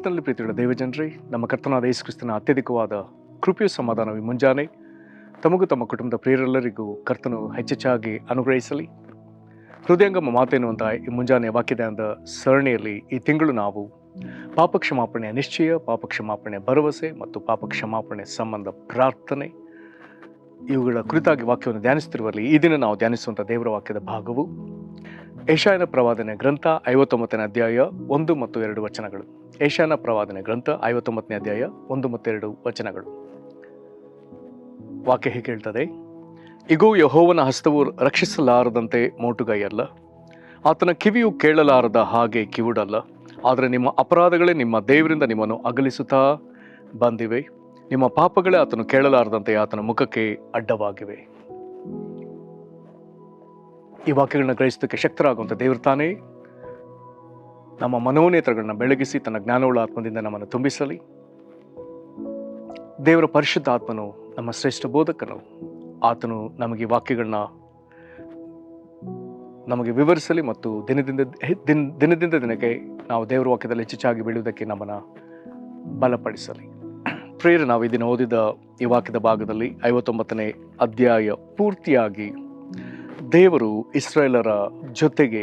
ಕರ್ತನಲ್ಲಿ ಪ್ರೀತಿಯುಳ್ಳ ದೇವಜನರೇ, ನಮ್ಮ ಕರ್ತನಾದ ಯೇಸು ಕ್ರಿಸ್ತನ ಅತ್ಯಧಿಕವಾದ ಕೃಪೆಯು ಸಮಾಧಾನವು ಈ ಮುಂಜಾನೆ ತಮಗೂ ತಮ್ಮ ಕುಟುಂಬದ ಪ್ರಿಯರೆಲ್ಲರಿಗೂ ಕರ್ತನು ಹೆಚ್ಚೆಚ್ಚಾಗಿ ಅನುಗ್ರಹಿಸಲಿ. ಹೃದಯಂಗಮ ಮಾತು ಎನ್ನುವಂತಹ ಈ ಮುಂಜಾನೆ ವಾಕ್ಯದ ಸರಣಿಯಲ್ಲಿ ಈ ತಿಂಗಳು ನಾವು ಪಾಪ ಕ್ಷಮಾಪಣೆಯ ನಿಶ್ಚಯ, ಪಾಪ ಕ್ಷಮಾಪಣೆ ಭರವಸೆ ಮತ್ತು ಪಾಪ ಕ್ಷಮಾಪಣೆ ಸಂಬಂಧ ಪ್ರಾರ್ಥನೆ ಇವುಗಳ ಕುರಿತಾಗಿ ವಾಕ್ಯವನ್ನು ಧ್ಯಾನಿಸುತ್ತಿರುವಲ್ಲಿ ಈ ದಿನ ನಾವು ಧ್ಯಾನಿಸುವಂಥ ದೇವರ ವಾಕ್ಯದ ಭಾಗವು ಯೆಶಾಯನ ಪ್ರವಾದನೆ ಗ್ರಂಥ 59ನೇ ಅಧ್ಯಾಯ 1 ಮತ್ತು 2 ವಚನಗಳು. ಯೆಶಾಯನ ಪ್ರವಾದನೆ ಗ್ರಂಥ 59ನೇ ಅಧ್ಯಾಯ 1 ಮತ್ತು 2 ವಚನಗಳು. ವಾಕ್ಯ ಹೀಗೆ ಹೇಳ್ತದೆ: ಇಗೋ, ಯೆಹೋವನ ಹಸ್ತವು ರಕ್ಷಿಸಲಾರದಂತೆ ಮೋಟುಗೈಯಲ್ಲ, ಆತನ ಕಿವಿಯು ಕೇಳಲಾರದ ಹಾಗೆ ಕಿವುಡಲ್ಲ. ಆದರೆ ನಿಮ್ಮ ಅಪರಾಧಗಳೇ ನಿಮ್ಮ ದೇವರಿಂದ ನಿಮ್ಮನ್ನು ಅಗಲಿಸುತ್ತಾ ಬಂದಿವೆ, ನಿಮ್ಮ ಪಾಪಗಳೇ ಆತನು ಕೇಳಲಾರದಂತೆ ಆತನ ಮುಖಕ್ಕೆ ಅಡ್ಡವಾಗಿವೆ. ಈ ವಾಕ್ಯಗಳನ್ನ ಗ್ರಹಿಸೋದಕ್ಕೆ ಶಕ್ತರಾಗುವಂಥ ದೇವರು ತಾನೇ ನಮ್ಮ ಮನೋನೇತ್ರಗಳನ್ನ ಬೆಳಗಿಸಿ ತನ್ನ ಜ್ಞಾನವುಳ್ಳ ಆತ್ಮದಿಂದ ನಮ್ಮನ್ನು ತುಂಬಿಸಲಿ. ದೇವರ ಪರಿಶುದ್ಧ ಆತ್ಮನು ನಮ್ಮ ಶ್ರೇಷ್ಠ ಬೋಧಕನು, ಆತನು ನಮಗೆ ವಾಕ್ಯಗಳನ್ನ ನಮಗೆ ವಿವರಿಸಲಿ ಮತ್ತು ದಿನದಿಂದ ದಿನಕ್ಕೆ ನಾವು ದೇವರ ವಾಕ್ಯದಲ್ಲಿ ಹೆಚ್ಚಾಗಿ ಬೆಳೆಯುವುದಕ್ಕೆ ನಮ್ಮನ್ನು ಬಲಪಡಿಸಲಿ. ಪ್ರೇರ ನಾವು ಈ ದಿನ ಓದಿದ ಈ ವಾಕ್ಯದ ಭಾಗದಲ್ಲಿ 59ನೇ ಅಧ್ಯಾಯ ಪೂರ್ತಿಯಾಗಿ ದೇವರು ಇಸ್ರಾಯೇಲರ ಜೊತೆಗೆ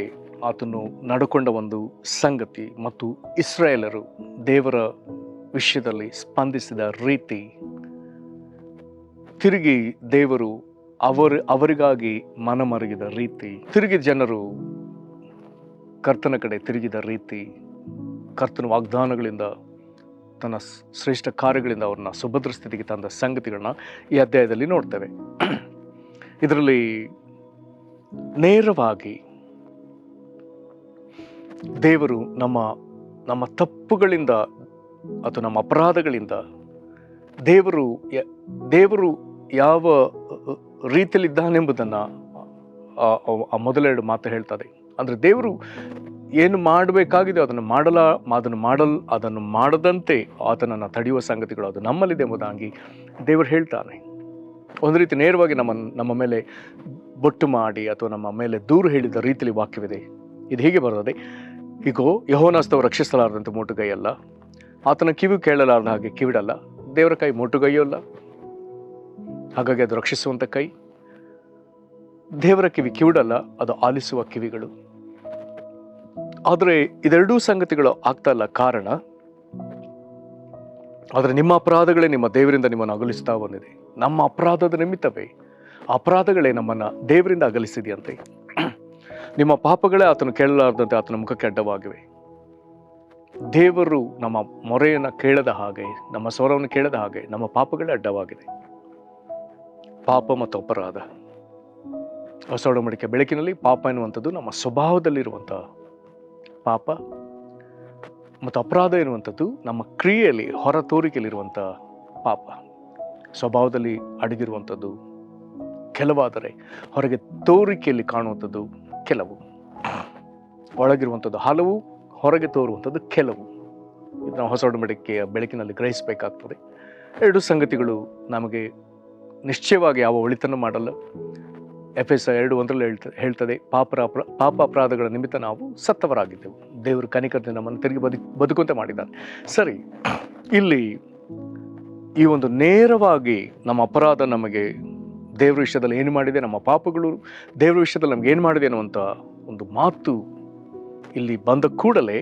ಆತನು ನಡ್ಕೊಂಡ ಒಂದು ಸಂಗತಿ ಮತ್ತು ಇಸ್ರಾಯೇಲರು ದೇವರ ವಿಷಯದಲ್ಲಿ ಸ್ಪಂದಿಸಿದ ರೀತಿ, ತಿರುಗಿ ದೇವರು ಅವರಿಗಾಗಿ ಮನಮರುಗಿದ ರೀತಿ, ತಿರುಗಿ ಜನರು ಕರ್ತನ ಕಡೆ ತಿರುಗಿದ ರೀತಿ, ಕರ್ತನ ವಾಗ್ದಾನಗಳಿಂದ ತನ್ನ ಶ್ರೇಷ್ಠ ಕಾರ್ಯಗಳಿಂದ ಅವ್ರನ್ನ ಸುಭದ್ರ ಸ್ಥಿತಿಗೆ ತಂದ ಸಂಗತಿಗಳನ್ನ ಈ ಅಧ್ಯಾಯದಲ್ಲಿ ನೋಡ್ತೇವೆ. ಇದರಲ್ಲಿ ನೇರವಾಗಿ ದೇವರು ನಮ್ಮ ತಪ್ಪುಗಳಿಂದ ಅಥವಾ ನಮ್ಮ ಅಪರಾಧಗಳಿಂದ ದೇವರು ಯಾವ ರೀತಿಯಲ್ಲಿದ್ದಾನೆಂಬುದನ್ನು ಆ ಮೊದಲೆರಡು ಮಾತು ಹೇಳ್ತದೆ. ಅಂದರೆ ದೇವರು ಏನು ಮಾಡಬೇಕಾಗಿದೆ ಅದನ್ನು ಮಾಡದಂತೆ ಆತನನ್ನು ತಡೆಯುವ ಸಂಗತಿಗಳು ಅದು ನಮ್ಮಲ್ಲಿದೆ ಎಂಬುದಾಗಿ ದೇವರು ಹೇಳ್ತಾನೆ. ಒಂದು ರೀತಿ ನೇರವಾಗಿ ನಮ್ಮ ಮೇಲೆ ಬೊಟ್ಟು ಮಾಡಿ ಅಥವಾ ನಮ್ಮ ಮೇಲೆ ದೂರು ಹೇಳಿದ ರೀತಿಯಲ್ಲಿ ವಾಕ್ಯವಿದೆ. ಇದು ಹೀಗೆ ಬರ್ತದೆ: ಈಗೋ, ಯೆಹೋವನ ಹಸ್ತವು ರಕ್ಷಿಸಲಾರದಂತೆ ಮೋಟುಗೈಯಲ್ಲ, ಆತನ ಕಿವಿ ಕೇಳಲಾರದ ಹಾಗೆ ಕಿವಿಡಲ್ಲ. ದೇವರ ಕೈ ಮೋಟುಗೈಯಲ್ಲ, ಹಾಗಾಗಿ ಅದು ರಕ್ಷಿಸುವಂಥ ಕೈ. ದೇವರ ಕಿವಿ ಕಿವಿಡಲ್ಲ, ಅದು ಆಲಿಸುವ ಕಿವಿಗಳು. ಆದರೆ ಇದೆರಡೂ ಸಂಗತಿಗಳು ಆಗ್ತಾ ಇಲ್ಲ. ಕಾರಣ, ಆದರೆ ನಿಮ್ಮ ಅಪರಾಧಗಳೇ ನಿಮ್ಮ ದೇವರಿಂದ ನಿಮ್ಮನ್ನು ಅಗಲಿಸ್ತಾ ಬಂದಿದೆ. ನಮ್ಮ ಅಪರಾಧದ ನಿಮಿತ್ತವೇ ಅಪರಾಧಗಳೇ ನಮ್ಮನ್ನು ದೇವರಿಂದ ಅಗಲಿಸಿದೆಯಂತೆ. ನಿಮ್ಮ ಪಾಪಗಳೇ ಆತನು ಕೇಳಲಾರದಂತೆ ಆತನ ಮುಖಕ್ಕೆ ಅಡ್ಡವಾಗಿವೆ. ದೇವರು ನಮ್ಮ ಮೊರೆಯನ್ನು ಕೇಳದ ಹಾಗೆ, ನಮ್ಮ ಸ್ವರವನ್ನು ಕೇಳದ ಹಾಗೆ ನಮ್ಮ ಪಾಪಗಳೇ ಅಡ್ಡವಾಗಿದೆ. ಪಾಪ ಮತ್ತು ಅಪರಾಧ. ಹೊಸ ಒಡಂಬಡಿಕೆ ಬೆಳಕಿನಲ್ಲಿ ಪಾಪ ಎನ್ನುವಂಥದ್ದು ನಮ್ಮ ಸ್ವಭಾವದಲ್ಲಿರುವಂಥ ಪಾಪ ಮತ್ತು ಅಪರಾಧ ಎನ್ನುವಂಥದ್ದು ನಮ್ಮ ಕ್ರಿಯೆಯಲ್ಲಿ ಹೊರ ತೋರಿಕೆಯಲ್ಲಿರುವಂಥ ಪಾಪ. ಸ್ವಭಾವದಲ್ಲಿ ಅಡಗಿರುವಂಥದ್ದು ಕೆಲವಾದರೆ ಹೊರಗೆ ತೋರಿಕೆಯಲ್ಲಿ ಕಾಣುವಂಥದ್ದು ಕೆಲವು. ಒಳಗಿರುವಂಥದ್ದು ಹಲವು, ಹೊರಗೆ ತೋರುವಂಥದ್ದು ಕೆಲವು. ಇದು ನಾವು ಹೊಸ ಒಡಂಬಡಿಕೆಯ ಬೆಳಕಿನಲ್ಲಿ ಗ್ರಹಿಸಬೇಕಾಗ್ತದೆ. ಎರಡು ಸಂಗತಿಗಳು ನಮಗೆ ನಿಶ್ಚಯವಾಗಿ ಯಾವ ಒಳಿತನ್ನು ಮಾಡಲ್ಲ. ಎಫೆಸ 2:1 ಹೇಳ್ತದೆ: ಪಾಪ ಅಪರಾಧಗಳ ನಿಮಿತ್ತ ನಾವು ಸತ್ತವರಾಗಿದ್ದೆವು, ದೇವರು ಕನಿಕರದಿಂದ ನಮ್ಮನ್ನು ತಿರುಗಿ ಬದುಕುವಂತೆ ಮಾಡಿದ್ದಾರೆ. ಸರಿ, ಇಲ್ಲಿ ಈ ಒಂದು ನೇರವಾಗಿ ನಮ್ಮ ಅಪರಾಧ ನಮಗೆ ದೇವರ ವಿಷಯದಲ್ಲಿ ಏನು ಮಾಡಿದೆ, ನಮ್ಮ ಪಾಪಗಳು ದೇವರ ವಿಷಯದಲ್ಲಿ ನಮ್ಗೆ ಏನು ಮಾಡಿದೆ ಅನ್ನುವಂಥ ಒಂದು ಮಾತು ಇಲ್ಲಿ ಬಂದ ಕೂಡಲೇ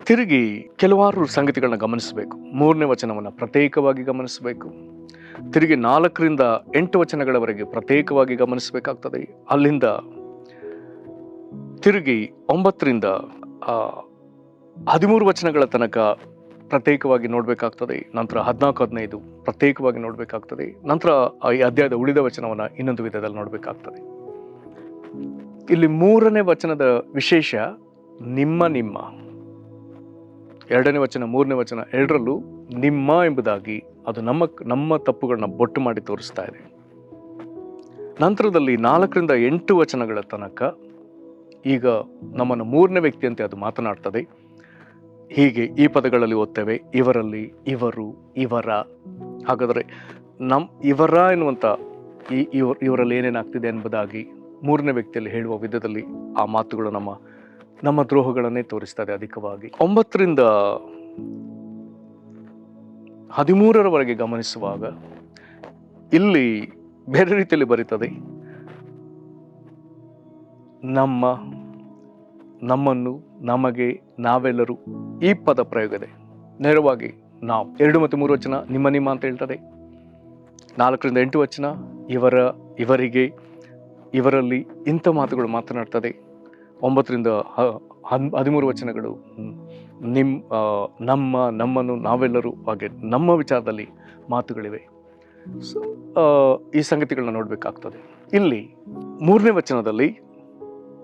ತಿರುಗಿ ಕೆಲವಾರು ಸಂಗತಿಗಳನ್ನ ಗಮನಿಸಬೇಕು. 3ನೇ ವಚನವನ್ನು ಪ್ರತ್ಯೇಕವಾಗಿ ಗಮನಿಸಬೇಕು. ತಿರುಗಿ 4ರಿಂದ 8 ವಚನಗಳವರೆಗೆ ಪ್ರತ್ಯೇಕವಾಗಿ ಗಮನಿಸಬೇಕಾಗ್ತದೆ. ಅಲ್ಲಿಂದ ತಿರುಗಿ 9ರಿಂದ 13 ವಚನಗಳ ತನಕ ಪ್ರತ್ಯೇಕವಾಗಿ ನೋಡಬೇಕಾಗ್ತದೆ. ನಂತರ 14-15 ಪ್ರತ್ಯೇಕವಾಗಿ ನೋಡಬೇಕಾಗ್ತದೆ. ನಂತರ ಈ ಅಧ್ಯಾಯದ ಉಳಿದ ವಚನವನ್ನು ಇನ್ನೊಂದು ವಿಧದಲ್ಲಿ ನೋಡಬೇಕಾಗ್ತದೆ. ಇಲ್ಲಿ 3ನೇ ವಚನದ ವಿಶೇಷ ನಿಮ್ಮ. 2ನೇ ವಚನ, 3ನೇ ವಚನ ಎರಡರಲ್ಲೂ ನಿಮ್ಮ ಎಂಬುದಾಗಿ ಅದು ನಮ್ಮ ತಪ್ಪುಗಳನ್ನ ಬೊಟ್ಟು ಮಾಡಿ ತೋರಿಸ್ತಾ ಇದೆ. ನಂತರದಲ್ಲಿ 4ರಿಂದ 8 ವಚನಗಳ ತನಕ ಈಗ ನಮ್ಮನ್ನು 3ನೇ ವ್ಯಕ್ತಿಯಂತೆ ಅದು ಮಾತನಾಡ್ತದೆ. ಹೀಗೆ ಈ ಪದಗಳಲ್ಲಿ ಓದ್ತೇವೆ: ಇವರಲ್ಲಿ, ಇವರು, ಇವರ. ಹಾಗಾದರೆ ಇವರ ಎನ್ನುವಂಥ ಇವರಲ್ಲಿ ಏನೇನಾಗ್ತಿದೆ ಎಂಬುದಾಗಿ 3ನೇ ವ್ಯಕ್ತಿಯಲ್ಲಿ ಹೇಳುವ ವಿಧದಲ್ಲಿ ಆ ಮಾತುಗಳು ನಮ್ಮ ನಮ್ಮ ದ್ರೋಹಗಳನ್ನೇ ತೋರಿಸ್ತದೆ ಅಧಿಕವಾಗಿ. 9ರಿಂದ 13ರವರೆಗೆ ಗಮನಿಸುವಾಗ ಇಲ್ಲಿ ಬೇರೆ ರೀತಿಯಲ್ಲಿ ಬರೀತದೆ, ನಮ್ಮನ್ನು, ನಮಗೆ, ನಾವೆಲ್ಲರೂ, ಈ ಪದ ಪ್ರಯೋಗ ಇದೆ. ನೇರವಾಗಿ ನಾವು. 2 ಮತ್ತು 3 ವಚನ ನಿಮ್ಮ ಅಂತ ಹೇಳ್ತದೆ. 4ರಿಂದ 8 ವಚನ ಇವರಿಗೆ, ಇವರಲ್ಲಿ, ಇಂಥ ಮಾತುಗಳು ಮಾತನಾಡ್ತದೆ. 9ರಿಂದ 13 ವಚನಗಳು ನಮ್ಮನ್ನು, ನಾವೆಲ್ಲರೂ, ಹಾಗೆ ನಮ್ಮ ವಿಚಾರದಲ್ಲಿ ಮಾತುಗಳಿವೆ. ಸೊ ಈ ಸಂಗತಿಗಳನ್ನ ನೋಡಬೇಕಾಗ್ತದೆ. ಇಲ್ಲಿ 3ನೇ ವಚನದಲ್ಲಿ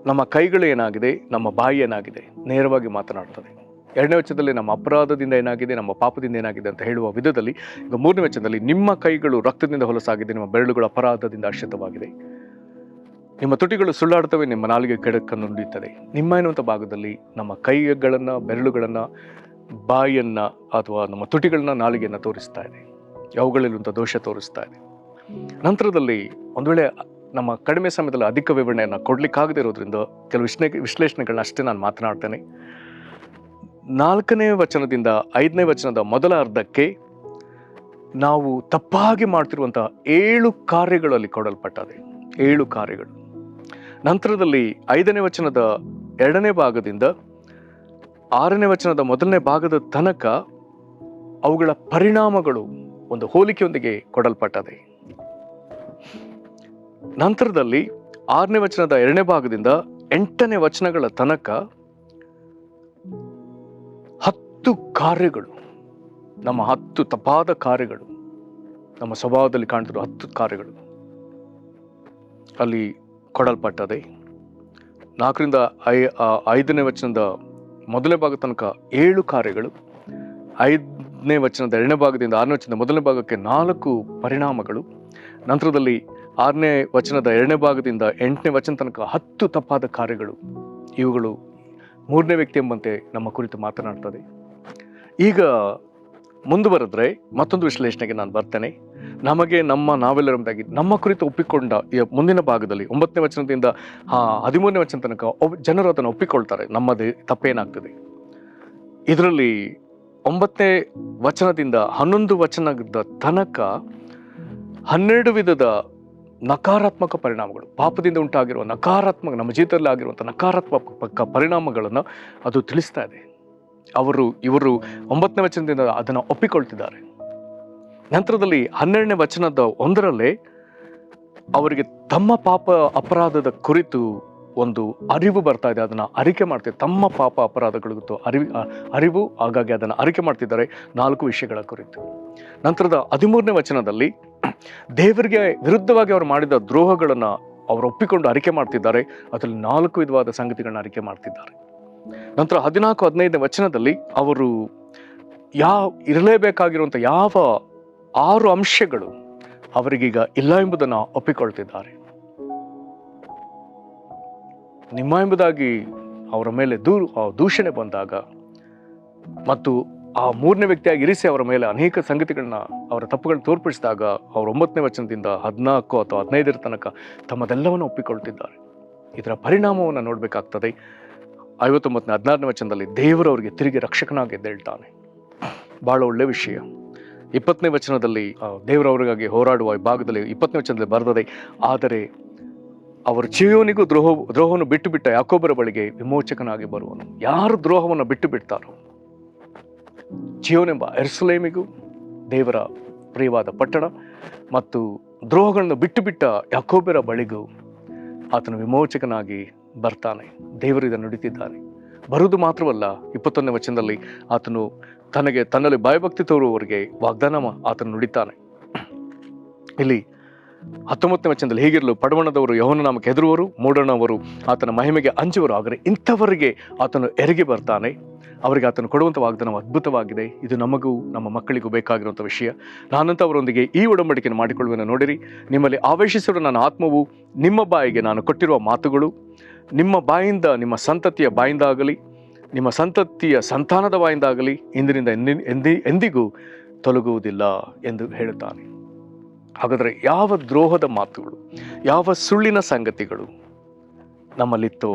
ನಮ್ಮ ಕೈಗಳು ಏನಾಗಿದೆ, ನಮ್ಮ ಬಾಯಿ ಏನಾಗಿದೆ ನೇರವಾಗಿ ಮಾತನಾಡ್ತದೆ. 2ನೇ ವಚನದಲ್ಲಿ ನಮ್ಮ ಅಪರಾಧದಿಂದ ಏನಾಗಿದೆ, ನಮ್ಮ ಪಾಪದಿಂದ ಏನಾಗಿದೆ ಅಂತ ಹೇಳುವ ವಿಧದಲ್ಲಿ, ಈಗ 3ನೇ ವಚನದಲ್ಲಿ ನಿಮ್ಮ ಕೈಗಳು ರಕ್ತದಿಂದ ಹೊಲಸಾಗಿದೆ, ನಿಮ್ಮ ಬೆರಳುಗಳು ಅಪರಾಧದಿಂದ ಅಶ್ರಿತವಾಗಿದೆ, ನಿಮ್ಮ ತುಟಿಗಳು ಸುಳ್ಳಾಡ್ತವೆ, ನಿಮ್ಮ ನಾಲಿಗೆ ಕೆಡಕನ್ನು ನುಡಿಯುತ್ತದೆ. ನಿಮ್ಮ ಎನ್ನುವಂಥ ಭಾಗದಲ್ಲಿ ನಮ್ಮ ಕೈಗಳನ್ನ, ಬೆರಳುಗಳನ್ನ, ಬಾಯಿಯನ್ನ ಅಥವಾ ನಮ್ಮ ತುಟಿಗಳನ್ನ, ನಾಲಿಗೆಯನ್ನ ತೋರಿಸ್ತಾ ಇದೆ. ಅವುಗಳಲ್ಲಿರುವಂಥ ದೋಷ ತೋರಿಸ್ತಾ ಇದೆ. ನಂತರದಲ್ಲಿ ಒಂದು ವೇಳೆ ನಮ್ಮ ಕಡಿಮೆ ಸಮಯದಲ್ಲಿ ಅಧಿಕ ವಿವರಣೆಯನ್ನು ಕೊಡ್ಲಿಕ್ಕಾಗದೇ ಇರೋದ್ರಿಂದ ಕೆಲವು ವಿಶ್ಲೇಷಣೆಗಳನ್ನ ಅಷ್ಟೇ ನಾನು ಮಾತನಾಡ್ತೇನೆ. 4ನೇ ವಚನದಿಂದ 5ನೇ ವಚನದ ಮೊದಲ ಅರ್ಧಕ್ಕೆ ನಾವು ತಪ್ಪಾಗಿ ಮಾಡ್ತಿರುವಂತಹ 7 ಕಾರ್ಯಗಳಲ್ಲಿ ಕೊಡಲ್ಪಟ್ಟದೆ. 7 ಕಾರ್ಯಗಳು. ನಂತರದಲ್ಲಿ 5ನೇ ವಚನದ 2ನೇ ಭಾಗದಿಂದ 6ನೇ ವಚನದ 1ನೇ ಭಾಗದ ತನಕ ಅವುಗಳ ಪರಿಣಾಮಗಳು ಒಂದು ಹೋಲಿಕೆಯೊಂದಿಗೆ ಕೊಡಲ್ಪಟ್ಟದೆ. ನಂತರದಲ್ಲಿ 6ನೇ ವಚನದ 2ನೇ ಭಾಗದಿಂದ 8ನೇ ವಚನಗಳ ತನಕ 10 ಕಾರ್ಯಗಳು, ನಮ್ಮ 10 ತಪ್ಪಾದ ಕಾರ್ಯಗಳು, ನಮ್ಮ ಸ್ವಭಾವದಲ್ಲಿ ಕಾಣ್ತಿರೋ 10 ಕಾರ್ಯಗಳು ಅಲ್ಲಿ ಕೊಡಲ್ಪಟ್ಟದೆ. 4ರಿಂದ 5ನೇ ವಚನದ ಮೊದಲನೇ ಭಾಗ ತನಕ 7 ಕಾರ್ಯಗಳು, 5ನೇ ವಚನದ 2ನೇ ಭಾಗದಿಂದ 6ನೇ ವಚನದ ಮೊದಲನೇ ಭಾಗಕ್ಕೆ 4 ಪರಿಣಾಮಗಳು, ನಂತರದಲ್ಲಿ 6ನೇ ವಚನದ 2ನೇ ಭಾಗದಿಂದ 8ನೇ ವಚನ ತನಕ 10 ತಪ್ಪಾದ ಕಾರ್ಯಗಳು. ಇವುಗಳು 3ನೇ ವ್ಯಕ್ತಿ ಎಂಬಂತೆ ನಮ್ಮ ಕುರಿತು ಮಾತನಾಡ್ತದೆ. ಈಗ ಮುಂದುವರೆದ್ರೆ ಮತ್ತೊಂದು ವಿಶ್ಲೇಷಣೆಗೆ ನಾನು ಬರ್ತೇನೆ. ನಮಗೆ, ನಾವೆಲ್ಲರಂದಾಗಿ ನಮ್ಮ ಕುರಿತು ಒಪ್ಪಿಕೊಂಡ ಮುಂದಿನ ಭಾಗದಲ್ಲಿ 9ನೇ ವಚನದಿಂದ 13ನೇ ವಚನ ತನಕ ಜನರು ಅದನ್ನು ಒಪ್ಪಿಕೊಳ್ತಾರೆ, ನಮ್ಮದೇ ತಪ್ಪೇನಾಗ್ತದೆ. ಇದರಲ್ಲಿ 9ನೇ ವಚನದಿಂದ 11 ವಚನದ ತನಕ 12 ವಿಧದ ನಕಾರಾತ್ಮಕ ಪರಿಣಾಮಗಳು, ಪಾಪದಿಂದ ಉಂಟಾಗಿರುವ ನಕಾರಾತ್ಮಕ, ನಮ್ಮ ಜೀವಿತದಲ್ಲಿ ಆಗಿರುವಂಥ ನಕಾರಾತ್ಮಕ ಪರಿಣಾಮಗಳನ್ನು ಅದು ತಿಳಿಸ್ತಾ ಇದೆ. ಇವರು 9ನೇ ವಚನದಿಂದ ಅದನ್ನು ಒಪ್ಪಿಕೊಳ್ತಿದ್ದಾರೆ. ನಂತರದಲ್ಲಿ 12ನೇ ವಚನದ 1ರಲ್ಲೇ ಅವರಿಗೆ ತಮ್ಮ ಪಾಪ ಅಪರಾಧದ ಕುರಿತು ಒಂದು ಅರಿವು ಬರ್ತಾ ಇದೆ. ಅದನ್ನು ಅರಿಕೆ ಮಾಡ್ತಿದ್ದಾರೆ. ತಮ್ಮ ಪಾಪ ಅಪರಾಧಗಳಿಗೂ ಅರಿವು, ಹಾಗಾಗಿ ಅದನ್ನು ಅರಿಕೆ ಮಾಡ್ತಿದ್ದಾರೆ 4 ವಿಷಯಗಳ ಕುರಿತು. ನಂತರದ 13ನೇ ವಚನದಲ್ಲಿ ದೇವರಿಗೆ ವಿರುದ್ಧವಾಗಿ ಅವರು ಮಾಡಿದ ದ್ರೋಹಗಳನ್ನು ಅವರು ಒಪ್ಪಿಕೊಂಡು ಅರಿಕೆ ಮಾಡ್ತಿದ್ದಾರೆ. ಅದರಲ್ಲಿ 4 ವಿಧವಾದ ಸಂಗತಿಗಳನ್ನ ಅರಿಕೆ ಮಾಡ್ತಿದ್ದಾರೆ. ನಂತರ 14-15ನೇ ವಚನದಲ್ಲಿ ಅವರು ಇರಲೇಬೇಕಾಗಿರುವಂಥ ಯಾವ 6 ಅಂಶಗಳು ಅವರಿಗೀಗ ಇಲ್ಲ ಎಂಬುದನ್ನು ಒಪ್ಪಿಕೊಳ್ತಿದ್ದಾರೆ. ನಿಮ್ಮ ಎಂಬುದಾಗಿ ಅವರ ಮೇಲೆ ದೂಷಣೆ ಬಂದಾಗ ಮತ್ತು ಆ 3ನೇ ವ್ಯಕ್ತಿಯಾಗಿ ಇರಿಸಿ ಅವರ ಮೇಲೆ ಅನೇಕ ಸಂಗತಿಗಳನ್ನ, ಅವರ ತಪ್ಪುಗಳನ್ನ ತೋರ್ಪಡಿಸಿದಾಗ ಅವರು 9ನೇ ವಚನದಿಂದ 14 ಅಥವಾ 15ರ ತನಕ ತಮ್ಮದೆಲ್ಲವನ್ನು ಒಪ್ಪಿಕೊಳ್ತಿದ್ದಾರೆ. ಇದರ ಪರಿಣಾಮವನ್ನು ನೋಡಬೇಕಾಗ್ತದೆ. 59ನೇ 16ನೇ ವಚನದಲ್ಲಿ ದೇವರು ಅವರಿಗೆ ತಿರುಗಿ ರಕ್ಷಕನಾಗಿ ಎದ್ದೇಳ್ತಾನೆ. ಬಹಳ ಒಳ್ಳೆ ವಿಷಯ. 20ನೇ ವಚನದಲ್ಲಿ ದೇವರವರಿಗಾಗಿ ಹೋರಾಡುವ ಭಾಗದಲ್ಲಿ 20ನೇ ವಚನದಲ್ಲಿ ಬರೆದದೆ, ಆದರೆ ಅವರು ಚೀಯೋನಿಗೂ ದ್ರೋಹವನ್ನು ಬಿಟ್ಟು ಯಾಕೋಬರ ಬಳಿಗೆ ವಿಮೋಚಕನಾಗಿ ಬರುವನು. ಯಾರು ದ್ರೋಹವನ್ನು ಬಿಟ್ಟು ಬಿಡ್ತಾರೋ, ಚೀಯೋನೆಂಬ ಯೆರೂಸಲೇಮಿಗೂ, ದೇವರ ಪ್ರಿಯವಾದ ಪಟ್ಟಣ, ಮತ್ತು ದ್ರೋಹಗಳನ್ನು ಬಿಟ್ಟ ಯಾಕೋಬರ ಬಳಿಗೂ ಆತನು ವಿಮೋಚಕನಾಗಿ ಬರ್ತಾನೆ. ದೇವರು ಇದನ್ನು ನುಡಿತಿದ್ದಾನೆ. ಬರುವುದು ಮಾತ್ರವಲ್ಲ, 21ನೇ ವಚನದಲ್ಲಿ ಆತನು ತನ್ನಲ್ಲಿ ಭಯಭಕ್ತಿ ತೋರುವವರಿಗೆ ವಾಗ್ದಾನ ಆತನು ನುಡಿತಾನೆ. ಇಲ್ಲಿ 19ನೇ ವಚನದಲ್ಲಿ ಹೀಗಿರಲು ಪಡವಣದವರು ಯೆಹೋವನ ನಾಮಕ್ಕೆ ಹೆದರುವರು, ಮೂಢನವರು ಆತನ ಮಹಿಮೆಗೆ ಅಂಜುವರು. ಆದರೆ ಇಂಥವರಿಗೆ ಆತನು ಎರಗಿ ಬರ್ತಾನೆ. ಅವರಿಗೆ ಆತನು ಕೊಡುವಂಥ ವಾಗ್ದಾನ ಅದ್ಭುತವಾಗಿದೆ. ಇದು ನಮಗೂ ನಮ್ಮ ಮಕ್ಕಳಿಗೂ ಬೇಕಾಗಿರುವಂಥ ವಿಷಯ. ನಾನಂತ ಅವರೊಂದಿಗೆ ಈ ಒಡಂಬಡಿಕೆಯನ್ನು ಮಾಡಿಕೊಳ್ಳುವೆನು. ನೋಡಿರಿ, ನಿಮ್ಮಲ್ಲಿ ಆವೇಶಿಸಿರುವ ನನ್ನ ಆತ್ಮವು ನಿಮ್ಮ ಬಾಯಿಗೆ ನಾನು ಕೊಟ್ಟಿರುವ ಮಾತುಗಳು ನಿಮ್ಮ ಬಾಯಿಂದ, ನಿಮ್ಮ ಸಂತತಿಯ ಬಾಯಿಂದಾಗಲಿ, ನಿಮ್ಮ ಸಂತತಿಯ ಸಂತಾನದ ಬಾಯಿಂದಾಗಲಿ ಇಂದಿನಿಂದ ಎಂದಿಗೂ ತೊಲಗುವುದಿಲ್ಲ ಎಂದು ಹೇಳುತ್ತಾನೆ. ಹಾಗಾದರೆ ಯಾವ ದ್ರೋಹದ ಮಾತುಗಳು, ಯಾವ ಸುಳ್ಳಿನ ಸಂಗತಿಗಳು ನಮ್ಮಲ್ಲಿತ್ತೋ,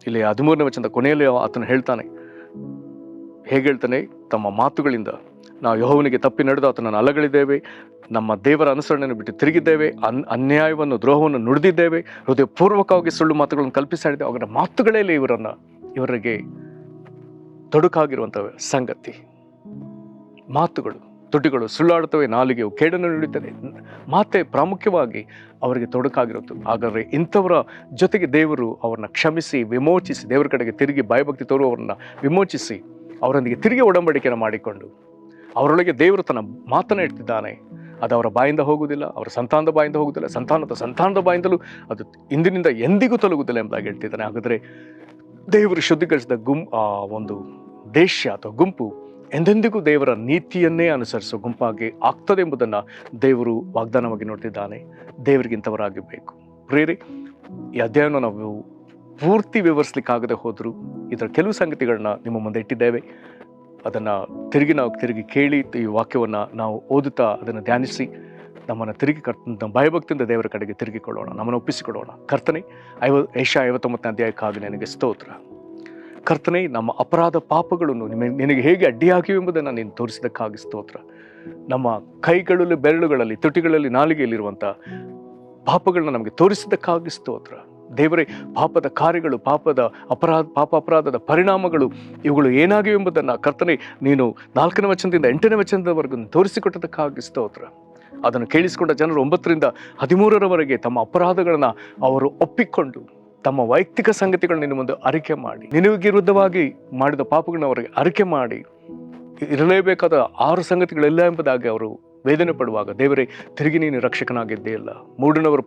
ಇಲ್ಲಿ 13ನೇ ವಚನದ ಕೊನೆಯಲ್ಲಿ ಆತನು ಹೇಳ್ತಾನೆ, ಹೇಗೆ ಹೇಳ್ತಾನೆ, ತಮ್ಮ ಮಾತುಗಳಿಂದ ನಾವು ಯೆಹೋವನಿಗೆ ತಪ್ಪಿ ನಡೆದು ಆತನನ್ನು ಅಲಗಳಿದ್ದೇವೆ, ನಮ್ಮ ದೇವರ ಅನುಸರಣೆಯನ್ನು ಬಿಟ್ಟು ತಿರುಗಿದ್ದೇವೆ, ಅನ್ಯಾಯವನ್ನು ದ್ರೋಹವನ್ನು ನುಡಿದಿದ್ದೇವೆ, ಹೃದಯಪೂರ್ವಕವಾಗಿ ಸುಳ್ಳು ಮಾತುಗಳನ್ನು ಕಲ್ಪಿಸಿದ್ದೇವೆ. ಅವರ ಮಾತುಗಳೇ ಇವರಿಗೆ ತೊಡಕಾಗಿರುವಂಥ ಸಂಗತಿ. ಮಾತುಗಳು, ತುಟಿಗಳು ಸುಳ್ಳಾಡುತ್ತವೆ, ನಾಲಿಗೆಯು ಕೇಡನ್ನು ನುಡಿಯುತ್ತದೆ. ಮಾತೆ ಪ್ರಾಮುಖ್ಯವಾಗಿ ಅವರಿಗೆ ತೊಡಕಾಗಿರುವುದು. ಹಾಗಾದರೆ ಇಂಥವರ ಜೊತೆಗೆ ದೇವರು ಅವರನ್ನ ಕ್ಷಮಿಸಿ ವಿಮೋಚಿಸಿ, ದೇವರ ಕಡೆಗೆ ತಿರುಗಿ ಭಯಭಕ್ತಿ ತೋರುವವರನ್ನ ವಿಮೋಚಿಸಿ ಅವರೊಂದಿಗೆ ತಿರುಗಿ ಒಡಂಬಡಿಕೆಯನ್ನು ಮಾಡಿಕೊಂಡು ಅವರೊಳಗೆ ದೇವರು ತನ್ನ ಮಾತನ್ನು ಇಡ್ತಿದ್ದಾನೆ. ಅದು ಅವರ ಬಾಯಿಂದ ಹೋಗುವುದಿಲ್ಲ, ಅವರ ಸಂತಾನದ ಬಾಯಿಂದ ಹೋಗುವುದಿಲ್ಲ, ಸಂತಾನದ ಬಾಯಿಂದಲೂ ಅದು ಇಂದಿನಿಂದ ಎಂದಿಗೂ ತೊಲಗುವುದಿಲ್ಲ ಎಂಬುದಾಗಿ ಹೇಳ್ತಿದ್ದಾನೆ. ಹಾಗಾದರೆ ದೇವರು ಶುದ್ಧೀಕರಿಸಿದ ಒಂದು ದೇಶ ಅಥವಾ ಗುಂಪು ಎಂದೆಂದಿಗೂ ದೇವರ ನೀತಿಯನ್ನೇ ಅನುಸರಿಸುವ ಗುಂಪಾಗಿ ಆಗ್ತದೆ ಎಂಬುದನ್ನು ದೇವರು ವಾಗ್ದಾನವಾಗಿ ನೋಡ್ತಿದ್ದಾನೆ. ದೇವರಿಗಿಂತವರಾಗಿರಬೇಕು. ಪ್ರೇರೆ, ಈ ಅಧ್ಯಾಯವನ್ನು ನಾವು ಪೂರ್ತಿ ವಿವರಿಸಲಿಕ್ಕಾಗದೆ ಹೋದರೂ ಇದರ ಕೆಲವು ಸಂಗತಿಗಳನ್ನ ನಿಮ್ಮ ಮುಂದೆ ಇಟ್ಟಿದ್ದೇವೆ. ಅದನ್ನು ತಿರುಗಿ ಕೇಳಿ ಈ ವಾಕ್ಯವನ್ನು ನಾವು ಓದುತ್ತಾ ಅದನ್ನು ಧ್ಯಾನಿಸಿ ನಮ್ಮನ್ನು ನಮ್ಮ ಭಯಭಕ್ತಿಯಿಂದ ದೇವರ ಕಡೆಗೆ ತಿರುಗಿಕೊಳ್ಳೋಣ, ನಮ್ಮನ್ನು ಒಪ್ಪಿಸಿಕೊಳ್ಳೋಣ. ಕರ್ತನೆ, ಯೆಶಾಯ 59ನೇ ಅಧ್ಯಾಯಕ್ಕಾಗಿ ನನಗೆ ಸ್ತೋತ್ರ. ಕರ್ತನೆ, ನಮ್ಮ ಅಪರಾಧ ಪಾಪಗಳನ್ನು ನಿನಗೆ ಹೇಗೆ ಅಡ್ಡಿಯಾಗಿವೆ ಎಂಬುದನ್ನು ನೀನು ತೋರಿಸಿದ್ದಕ್ಕಾಗಿ ಸ್ತೋತ್ರ. ನಮ್ಮ ಕೈಗಳಲ್ಲಿ, ಬೆರಳುಗಳಲ್ಲಿ, ತುಟಿಗಳಲ್ಲಿ, ನಾಲಿಗೆಯಲ್ಲಿರುವಂಥ ಪಾಪಗಳನ್ನ ನಮಗೆ ತೋರಿಸಿದ್ದಕ್ಕಾಗಿ ಸ್ತೋತ್ರ. ದೇವರೇ, ಪಾಪದ ಕಾರ್ಯಗಳು, ಅಪರಾಧದ ಪರಿಣಾಮಗಳು ಇವುಗಳು ಏನಾಗಿವೆ ಎಂಬುದನ್ನು ಕರ್ತನೆ ನೀನು 4ನೇ ವಚನದಿಂದ 8ನೇ ವಚನದವರೆಗೂ ತೋರಿಸಿಕೊಟ್ಟದಕ್ಕಾಗಿ ಸ್ತೋತ್ರ. ಅದನ್ನು ಕೇಳಿಸಿಕೊಂಡ ಜನರು 9ರಿಂದ 13ರವರೆಗೆ ತಮ್ಮ ಅಪರಾಧಗಳನ್ನು ಅವರು ಒಪ್ಪಿಕೊಂಡು ತಮ್ಮ ವೈಯಕ್ತಿಕ ಸಂಗತಿಗಳನ್ನ ನಿನ್ನ ಮುಂದೆ ಅರಿಕೆ ಮಾಡಿ, ನಿನಗೆ ವಿರುದ್ಧವಾಗಿ ಮಾಡಿದ ಪಾಪಗಳನ್ನ ಅವರಿಗೆ ಅರಿಕೆ ಮಾಡಿ, ಇರಲೇಬೇಕಾದ 6 ಸಂಗತಿಗಳೆಲ್ಲ ಎಂಬುದಾಗಿ ಅವರು ವೇದನೆ ಪಡುವಾಗ, ದೇವರೇ ತಿರುಗಿ ನೀನು ರಕ್ಷಕನಾಗಿದ್ದೇ ಇಲ್ಲ. ಮೂಢನವರು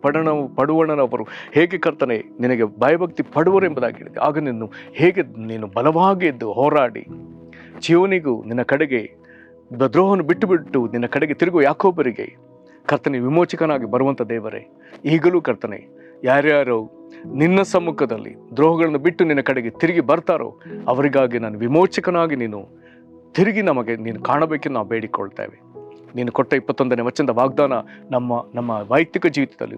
ಪಡುವಣನವರು ಹೇಗೆ ಕರ್ತನೆ ನಿನಗೆ ಭಯಭಕ್ತಿ ಪಡುವರು ಎಂಬುದಾಗಿ ಹೇಳಿದೆ. ಆಗ ನೀನು ಬಲವಾಗಿ ಎದ್ದು ಹೋರಾಡಿ ಜೀವನಿಗೂ ನಿನ್ನ ಕಡೆಗೆ ದ್ರೋಹವನ್ನು ಬಿಟ್ಟು ನಿನ್ನ ಕಡೆಗೆ ತಿರುಗುವ ಯಾಕೋಬರಿಗೆ ಕರ್ತನೆ ವಿಮೋಚಕನಾಗಿ ಬರುವಂಥ ದೇವರೇ, ಈಗಲೂ ಕರ್ತನೆ ಯಾರ್ಯಾರೋ ನಿನ್ನ ಸಮ್ಮುಖದಲ್ಲಿ ದ್ರೋಹಗಳನ್ನು ಬಿಟ್ಟು ನಿನ್ನ ಕಡೆಗೆ ತಿರುಗಿ ಬರ್ತಾರೋ ಅವರಿಗಾಗಿ ನಾನು ವಿಮೋಚಕನಾಗಿ ನೀನು ತಿರುಗಿ ನಮಗೆ ನೀನು ಕಾಣಬೇಕೆಂದು ನಾವು ಬೇಡಿಕೊಳ್ತೇವೆ. ನೀನು ಕೊಟ್ಟ 21ನೇ ವಚನದ ವಾಗ್ದಾನ ನಮ್ಮ ವೈಯಕ್ತಿಕ ಜೀವಿತದಲ್ಲಿ,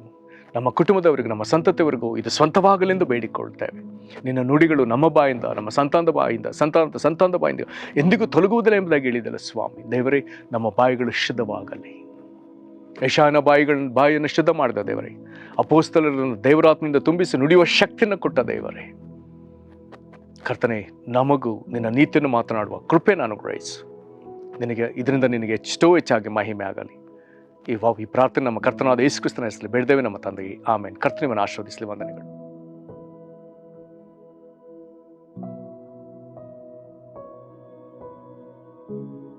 ನಮ್ಮ ಕುಟುಂಬದವರಿಗೂ, ನಮ್ಮ ಸಂತತಿಯವರಿಗೂ ಇದು ಸ್ವಂತವಾಗಲೆಂದು ಬೇಡಿಕೊಳ್ತೇವೆ. ನಿನ್ನ ನುಡಿಗಳು ನಮ್ಮ ಬಾಯಿಂದ, ನಮ್ಮ ಸಂತಾನದ ಬಾಯಿಂದ ಎಂದಿಗೂ ತೊಲಗುವುದಿಲ್ಲ ಎಂಬುದಾಗಿ ಹೇಳಿದಲ್ಲ ಸ್ವಾಮಿ. ದೇವರೇ, ನಮ್ಮ ಬಾಯಿಗಳು ಶುದ್ಧವಾಗಲಿ. ಯೆಶಾಯನ ಬಾಯಿಯನ್ನು ಶುದ್ಧ ಮಾಡಿದ ದೇವರೇ, ಅಪೊಸ್ತಲರನ್ನು ದೇವರಾತ್ಮದಿಂದ ತುಂಬಿಸಿ ನುಡಿಯುವ ಶಕ್ತಿಯನ್ನು ಕೊಟ್ಟ ದೇವರೇ, ಕರ್ತನೆ ನಮಗೂ ನಿನ್ನ ನೀತಿಯನ್ನು ಮಾತನಾಡುವ ಕೃಪೆಯನ್ನು ಅನುಗ್ರಹಿಸು. ಇದರಿಂದ ನಿನಗೆ ಎಷ್ಟೋ ಹೆಚ್ಚಾಗಿ ಮಹಿಮೆ ಆಗಲಿ. ಈ ಪ್ರಾರ್ಥನೆ ನಮ್ಮ ಕರ್ತನಾದ ಯೇಸು ಕ್ರಿಸ್ತನ ಹೆಸರಲ್ಲಿ ಬೇಡ್ದೇವೆ ನಮ್ಮ ತಂದೆಗೆ, ಆಮೇನ್. ಕರ್ತನಿವನ್ನು ಆಶೀರ್ವದಿಸಲಿ. ವಂದನೆಗಳು.